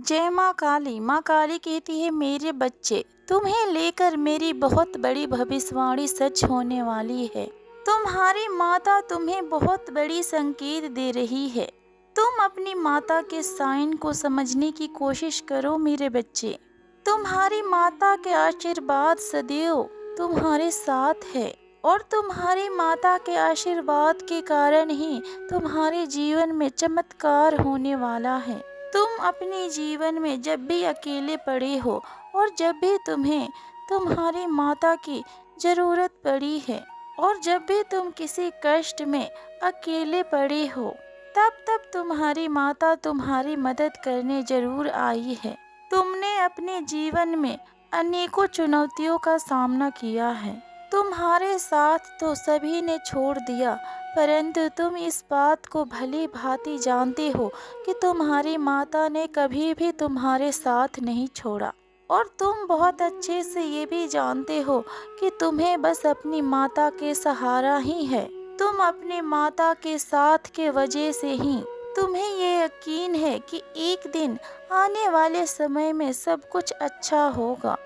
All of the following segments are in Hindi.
जय माँ काली कहती है, मेरे बच्चे, तुम्हें लेकर मेरी बहुत बड़ी भविष्यवाणी सच होने वाली है। तुम्हारी माता तुम्हें बहुत बड़ी संकेत दे रही है। तुम अपनी माता के साइन को समझने की कोशिश करो मेरे बच्चे। तुम्हारी माता के आशीर्वाद सदैव तुम्हारे साथ है और तुम्हारी माता के आशीर्वाद के कारण ही तुम्हारे जीवन में चमत्कार होने वाला है। तुम अपने जीवन में जब भी अकेले पड़े हो और जब भी तुम्हें तुम्हारी माता की ज़रूरत पड़ी है और जब भी तुम किसी कष्ट में अकेले पड़े हो, तब तब तुम्हारी माता तुम्हारी मदद करने जरूर आई है। तुमने अपने जीवन में अनेकों चुनौतियों का सामना किया है। तुम्हारे साथ तो सभी ने छोड़ दिया, परंतु तुम इस बात को भली भांति जानते हो कि तुम्हारी माता ने कभी भी तुम्हारे साथ नहीं छोड़ा। और तुम बहुत अच्छे से ये भी जानते हो कि तुम्हें बस अपनी माता के सहारा ही है। तुम अपने माता के साथ के वजह से ही तुम्हें ये यकीन है कि एक दिन आने वाले समय में सब कुछ अच्छा होगा।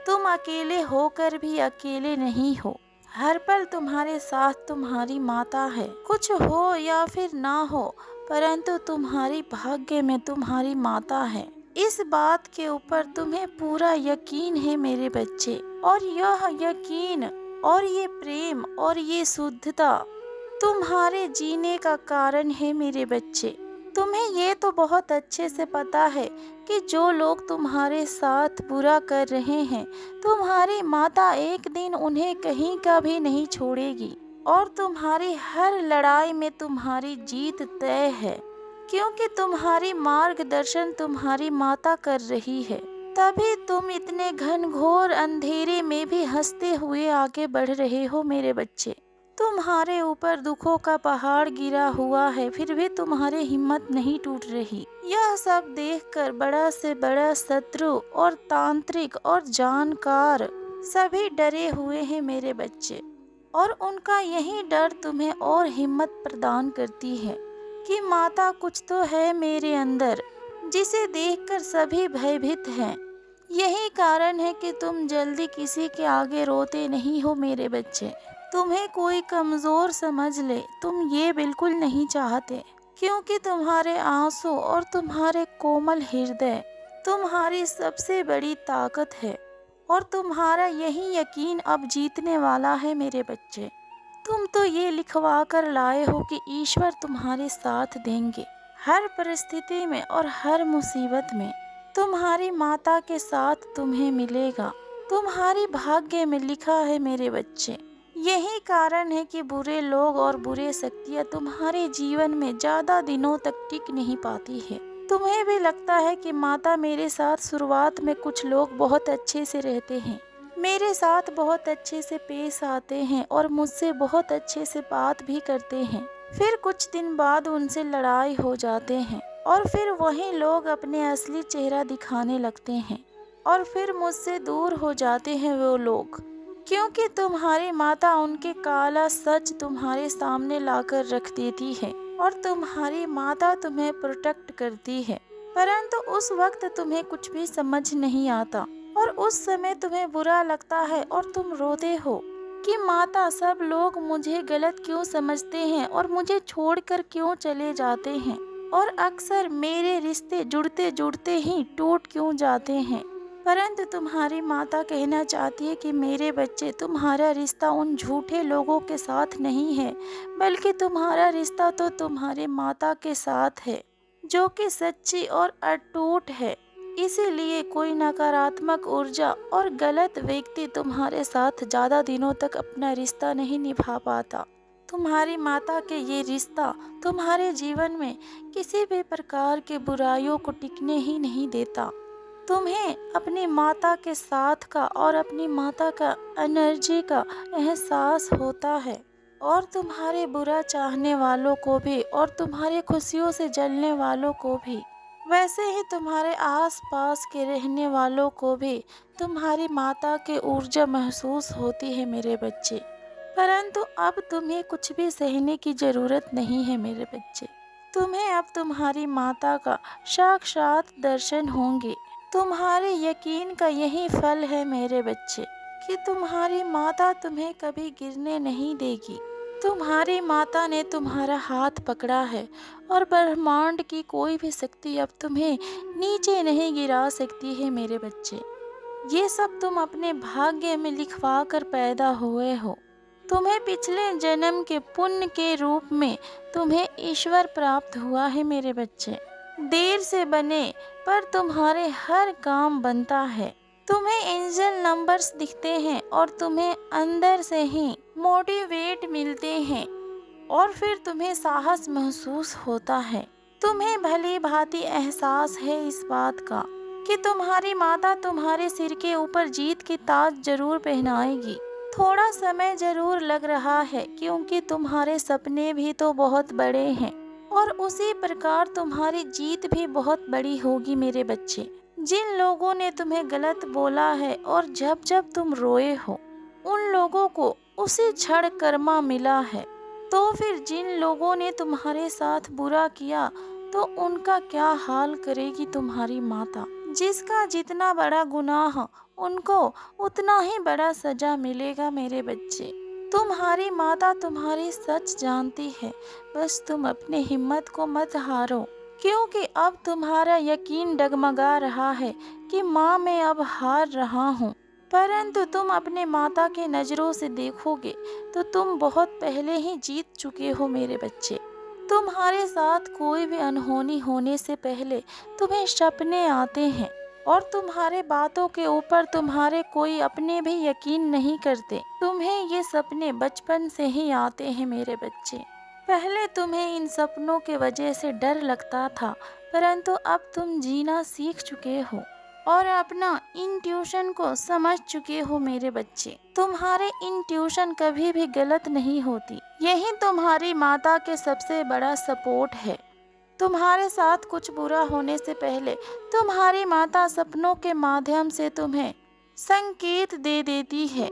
तुम अकेले होकर भी अकेले नहीं हो। हर पल तुम्हारे साथ तुम्हारी माता है। कुछ हो या फिर ना हो, परंतु तुम्हारी भाग्य में तुम्हारी माता है। इस बात के ऊपर तुम्हें पूरा यकीन है मेरे बच्चे। और यह यकीन और ये प्रेम और ये शुद्धता तुम्हारे जीने का कारण है मेरे बच्चे। तुम्हें ये तो बहुत अच्छे से पता है कि जो लोग तुम्हारे साथ बुरा कर रहे हैं, तुम्हारी माता एक दिन उन्हें कहीं का भी नहीं छोड़ेगी और तुम्हारी हर लड़ाई में तुम्हारी जीत तय है, क्योंकि तुम्हारी मार्गदर्शन तुम्हारी माता कर रही है। तभी तुम इतने घनघोर अंधेरे में भी हंसते हुए आगे बढ़ रहे हो मेरे बच्चे। तुम्हारे ऊपर दुखों का पहाड़ गिरा हुआ है, फिर भी तुम्हारी हिम्मत नहीं टूट रही। यह सब देखकर बड़ा से बड़ा शत्रु और तांत्रिक और जानकार सभी डरे हुए हैं मेरे बच्चे। और उनका यही डर तुम्हें और हिम्मत प्रदान करती है कि माता कुछ तो है मेरे अंदर जिसे देखकर सभी भयभीत हैं। यही कारण है कि तुम जल्दी किसी के आगे रोते नहीं हो मेरे बच्चे। तुम्हें कोई कमज़ोर समझ ले, तुम ये बिल्कुल नहीं चाहते, क्योंकि तुम्हारे आंसू और तुम्हारे कोमल हृदय तुम्हारी सबसे बड़ी ताकत है। और तुम्हारा यही यकीन अब जीतने वाला है मेरे बच्चे। तुम तो ये लिखवा कर लाए हो कि ईश्वर तुम्हारे साथ देंगे हर परिस्थिति में और हर मुसीबत में। तुम्हारी माता के साथ तुम्हें मिलेगा, तुम्हारी भाग्य में लिखा है मेरे बच्चे। यही कारण है कि बुरे लोग और बुरे शक्तियाँ तुम्हारे जीवन में ज़्यादा दिनों तक टिक नहीं पाती है। तुम्हें भी लगता है कि माता मेरे साथ शुरुआत में कुछ लोग बहुत अच्छे से रहते हैं, मेरे साथ बहुत अच्छे से पेश आते हैं और मुझसे बहुत अच्छे से बात भी करते हैं। फिर कुछ दिन बाद उनसे लड़ाई हो जाते हैं और फिर वही लोग अपने असली चेहरा दिखाने लगते हैं और फिर मुझसे दूर हो जाते हैं वो लोग, क्योंकि तुम्हारी माता उनके काला सच तुम्हारे सामने लाकर रख देती है और तुम्हारी माता तुम्हें प्रोटेक्ट करती है। परंतु उस वक्त तुम्हें कुछ भी समझ नहीं आता और उस समय तुम्हें बुरा लगता है और तुम रोते हो कि माता, सब लोग मुझे गलत क्यों समझते हैं और मुझे छोड़कर क्यों चले जाते हैं और अक्सर मेरे रिश्ते जुड़ते जुड़ते ही टूट क्यों जाते हैं। परंतु तुम्हारी माता कहना चाहती है कि मेरे बच्चे, तुम्हारा रिश्ता उन झूठे लोगों के साथ नहीं है, बल्कि तुम्हारा रिश्ता तो तुम्हारे माता के साथ है, जो कि सच्ची और अटूट है। इसीलिए कोई नकारात्मक ऊर्जा और गलत व्यक्ति तुम्हारे साथ ज़्यादा दिनों तक अपना रिश्ता नहीं निभा पाता। तुम्हारी माता के ये रिश्ता तुम्हारे जीवन में किसी भी प्रकार के बुराइयों को टिकने ही नहीं देता। तुम्हें अपनी माता के साथ का और अपनी माता का एनर्जी का एहसास होता है और तुम्हारे बुरा चाहने वालों को भी और तुम्हारी खुशियों से जलने वालों को भी, वैसे ही तुम्हारे आसपास के रहने वालों को भी तुम्हारी माता की ऊर्जा महसूस होती है मेरे बच्चे। परंतु अब तुम्हें कुछ भी सहने की ज़रूरत नहीं है मेरे बच्चे। तुम्हें अब तुम्हारी माता का साक्षात दर्शन होंगे। तुम्हारे यकीन का यही फल है मेरे बच्चे कि तुम्हारी माता तुम्हें कभी गिरने नहीं देगी। तुम्हारी माता ने तुम्हारा हाथ पकड़ा है और ब्रह्मांड की कोई भी शक्ति अब तुम्हें नीचे नहीं गिरा सकती है मेरे बच्चे। ये सब तुम अपने भाग्य में लिखवा कर पैदा हुए हो। तुम्हें पिछले जन्म के पुण्य के रूप में तुम्हें ईश्वर प्राप्त हुआ है मेरे बच्चे। देर से बने पर तुम्हारे हर काम बनता है। तुम्हें एंजल नंबर्स दिखते हैं और तुम्हें अंदर से ही मोटिवेट मिलते हैं और फिर तुम्हें साहस महसूस होता है। तुम्हें भली भांति एहसास है इस बात का कि तुम्हारी माता तुम्हारे सिर के ऊपर जीत की ताज जरूर पहनाएगी। थोड़ा समय जरूर लग रहा है क्योंकि तुम्हारे सपने भी तो बहुत बड़े हैं और उसी प्रकार तुम्हारी जीत भी बहुत बड़ी होगी मेरे बच्चे। जिन लोगों ने तुम्हें गलत बोला है और जब जब तुम रोए हो उन लोगों को उसी क्षण कर्मा मिला है, तो फिर जिन लोगों ने तुम्हारे साथ बुरा किया तो उनका क्या हाल करेगी तुम्हारी माता। जिसका जितना बड़ा गुनाह उनको उतना ही बड़ा सजा मिलेगा मेरे बच्चे। तुम्हारी माता तुम्हारी सच जानती है, बस तुम अपने हिम्मत को मत हारो क्योंकि अब तुम्हारा यकीन डगमगा रहा है कि माँ मैं अब हार रहा हूँ। परंतु तुम अपने माता के नज़रों से देखोगे तो तुम बहुत पहले ही जीत चुके हो मेरे बच्चे। तुम्हारे साथ कोई भी अनहोनी होने से पहले तुम्हें सपने आते हैं और तुम्हारे बातों के ऊपर तुम्हारे कोई अपने भी यकीन नहीं करते। तुम्हें ये सपने बचपन से ही आते हैं मेरे बच्चे। पहले तुम्हें इन सपनों के वजह से डर लगता था, परंतु अब तुम जीना सीख चुके हो और अपना इंट्यूशन को समझ चुके हो मेरे बच्चे। तुम्हारे इंट्यूशन कभी भी गलत नहीं होती। यही तुम्हारी माता के सबसे बड़ा सपोर्ट है। तुम्हारे साथ कुछ बुरा होने से पहले तुम्हारी माता सपनों के माध्यम से तुम्हें संकेत दे देती है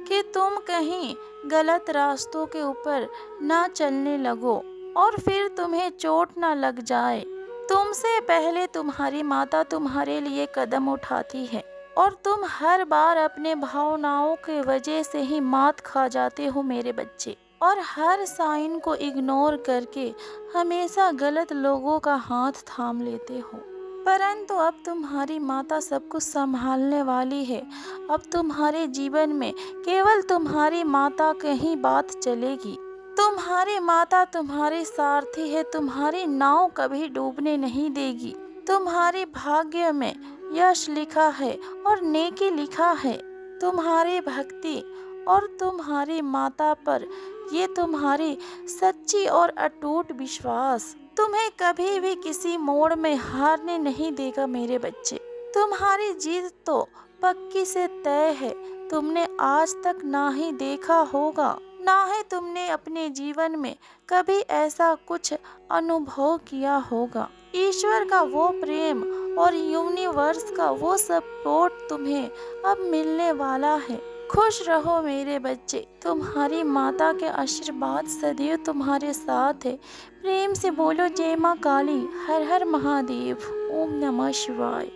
कि तुम कहीं गलत रास्तों के ऊपर ना चलने लगो और फिर तुम्हें चोट ना लग जाए। तुमसे पहले तुम्हारी माता तुम्हारे लिए कदम उठाती है और तुम हर बार अपने भावनाओं के वजह से ही मात खा जाते हो मेरे बच्चे और हर साइन को इग्नोर करके हमेशा गलत लोगों का हाथ थाम लेते हो। परंतु अब तुम्हारी माता सब कुछ संभालने वाली है। अब तुम्हारे जीवन में केवल तुम्हारी माता की ही बात चलेगी। तुम्हारी माता तुम्हारी सारथी है, तुम्हारी नाव कभी डूबने नहीं देगी। तुम्हारे भाग्य में यश लिखा है और नेकी लिखा है। तुम्हारी भक्ति और तुम्हारी माता पर ये तुम्हारी सच्ची और अटूट विश्वास तुम्हें कभी भी किसी मोड़ में हारने नहीं देगा मेरे बच्चे। तुम्हारी जीत तो पक्की से तय है। तुमने आज तक ना ही देखा होगा, ना ही तुमने अपने जीवन में कभी ऐसा कुछ अनुभव किया होगा। ईश्वर का वो प्रेम और यूनिवर्स का वो सपोर्ट तुम्हें अब मिलने वाला है। खुश रहो मेरे बच्चे, तुम्हारी माता के आशीर्वाद सदैव तुम्हारे साथ है। प्रेम से बोलो जय माँ काली, हर हर महादेव, ओम नमः शिवाय।